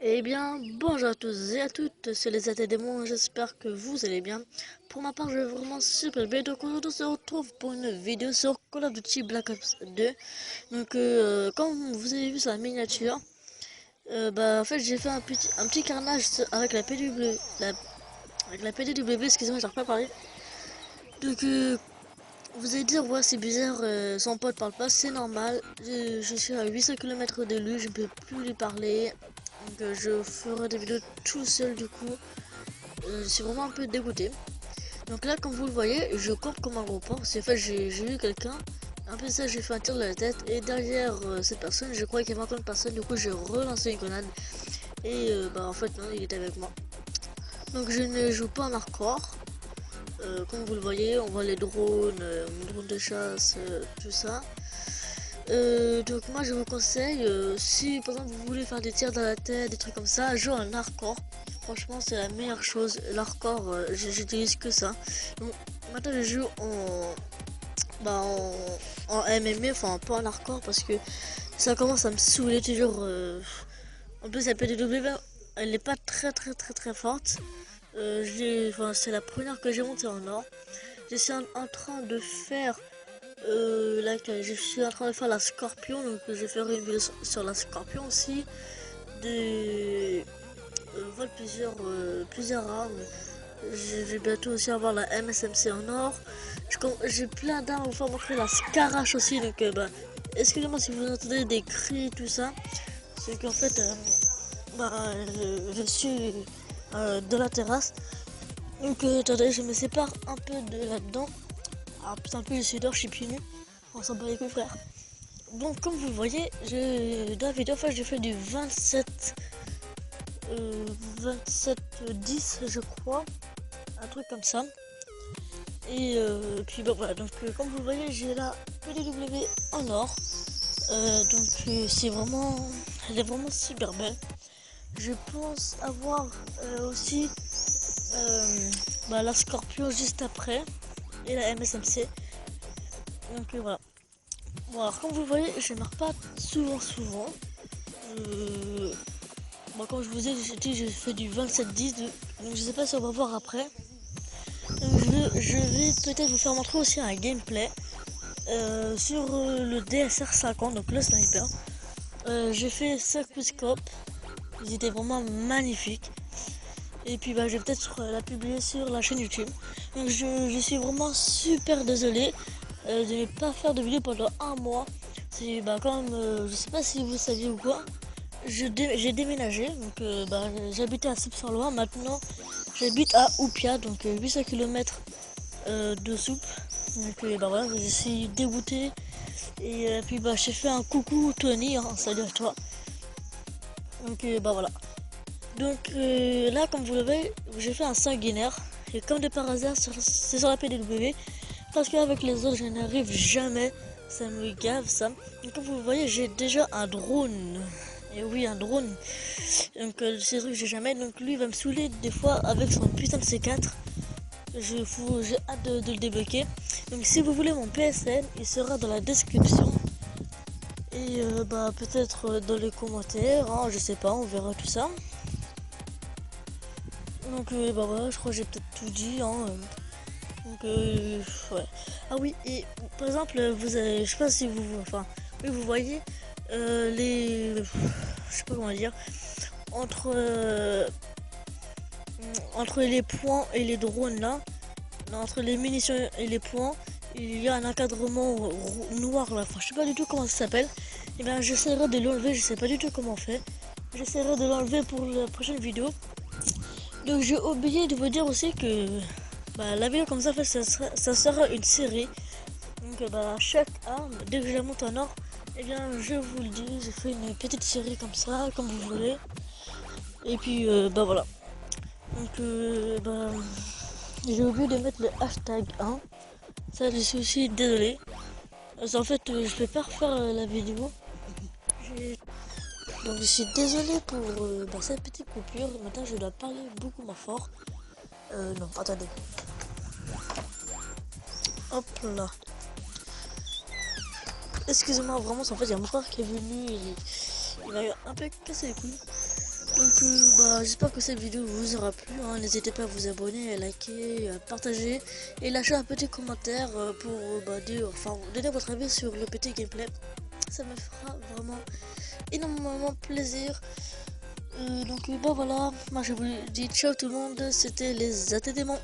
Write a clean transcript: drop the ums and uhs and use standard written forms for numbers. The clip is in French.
Eh bien, bonjour à tous et à toutes, c'est les Démons, j'espère que vous allez bien. Pour ma part, je vais vraiment super bien. Donc aujourd'hui, on se retrouve pour une vidéo sur Call of Duty Black Ops 2. Donc, comme vous avez vu sur la miniature, en fait, j'ai fait un petit carnage avec la PW, avec la PDW, excusez-moi, j'arrive pas à parler. Donc, vous allez dire, ouais, c'est bizarre, son pote parle pas, c'est normal. Je suis à 800 km de lui, je ne peux plus lui parler. Donc, je ferai des vidéos tout seul du coup. Je suis vraiment un peu dégoûté. Donc là, comme vous le voyez, je compte comme un gros porc. C'est fait, j'ai eu quelqu'un. Un peu ça, j'ai fait un tir de la tête. Et derrière cette personne, je crois qu'il y avait encore une personne. Du coup, j'ai relancé une grenade. Et en fait, non, il était avec moi. Donc je ne joue pas en hardcore. Comme vous le voyez, on voit les drones, drones de chasse, tout ça. Donc moi je vous conseille, si par exemple vous voulez faire des tirs dans la tête, des trucs comme ça, jouez en hardcore. Franchement c'est la meilleure chose. L'hardcore, j'utilise que ça. Donc, maintenant je joue en MMA, enfin pas en hardcore parce que ça commence à me saouler toujours. En plus la PDW, elle n'est pas très forte. C'est la première que j'ai montée en or. Je suis en train de faire je suis en train de faire la Scorpion, donc je vais faire une vidéo sur la Scorpion aussi. De Vol plusieurs armes. Je vais bientôt aussi avoir la MSMC en or. J'ai plein d'armes à vous faire montrer la Scarache aussi, donc excusez-moi si vous entendez des cris tout ça. C'est qu'en fait je suis de la terrasse. Donc attendez, je me sépare un peu de là-dedans. Ah putain, un peu je suis dehors, je suis pieds nus. On s'en bat les couilles frère. Donc comme vous le voyez, dans la vidéo, enfin, j'ai fait du 27 je crois, un truc comme ça. Et puis voilà, donc comme vous le voyez, j'ai la PDW en or. C'est vraiment, elle est vraiment super belle. Je pense avoir aussi la Scorpio juste après et la MSMC. Donc voilà. Bon alors comme vous le voyez, je ne marque pas souvent. Euh, Comme je vous ai dit, j'ai fait du 27-10, donc je sais pas si on va voir après. Donc je vais peut-être vous faire montrer aussi un gameplay sur le DSR 50, donc le sniper. J'ai fait 5 scope, ils étaient vraiment magnifiques. Et puis je vais peut-être la publier sur la chaîne YouTube. Donc je suis vraiment super désolé de ne pas faire de vidéo pendant un mois. C'est comme je sais pas si vous saviez ou quoi. J'ai déménagé, donc j'habitais à Soupe-sur-Loire, maintenant j'habite à Oupia, donc 800 km de Soupe. Donc voilà, je suis dégoûté. Et puis j'ai fait un coucou Tony, hein, salut à toi. Donc voilà. Donc là, comme vous le voyez, j'ai fait un sanguinaire. Et comme de par hasard, c'est sur la PDW. Parce qu'avec les autres, je n'arrive jamais. Ça me gave ça. Et comme vous le voyez, j'ai déjà un drone. Et oui, un drone. Donc ces trucs, j'ai jamais. Donc lui, il va me saouler des fois avec son putain de C4. J'ai hâte de le débloquer. Donc si vous voulez mon PSN, il sera dans la description. Et peut-être dans les commentaires. Hein, je sais pas, on verra tout ça. Donc voilà, je crois que j'ai peut-être tout dit. Hein. Donc ouais. Ah oui, et par exemple, vous avez, je sais pas si oui, vous voyez je sais pas comment dire, entre entre les points et les drones là, non, entre les munitions et les points, il y a un encadrement noir là. Enfin, je sais pas du tout comment ça s'appelle. Et bien, j'essaierai de l'enlever. Je sais pas du tout comment on fait. J'essaierai de l'enlever pour la prochaine vidéo. Donc j'ai oublié de vous dire aussi que la vidéo comme ça, en fait, ça sera une série. Donc chaque arme, dès que je la monte en or, et bien je vous le dis, j'ai fait une petite série comme ça, comme vous voulez. Et puis voilà. Donc j'ai oublié de mettre le hashtag 1. Ça je suis aussi désolé. En fait je vais pas refaire la vidéo. Donc je suis désolé pour cette petite coupure. Maintenant je dois parler beaucoup moins fort. Non, attendez. Hop là. Excusez-moi, vraiment, en fait, il y a mon frère qui est venu, il m'a un peu cassé les couilles. Donc j'espère que cette vidéo vous aura plu, hein. N'hésitez pas à vous abonner, à liker, à partager et lâcher un petit commentaire pour donner votre avis sur le petit gameplay. Ça me fera vraiment énormément plaisir. Voilà, moi je vous dis ciao tout le monde, c'était les AT démons.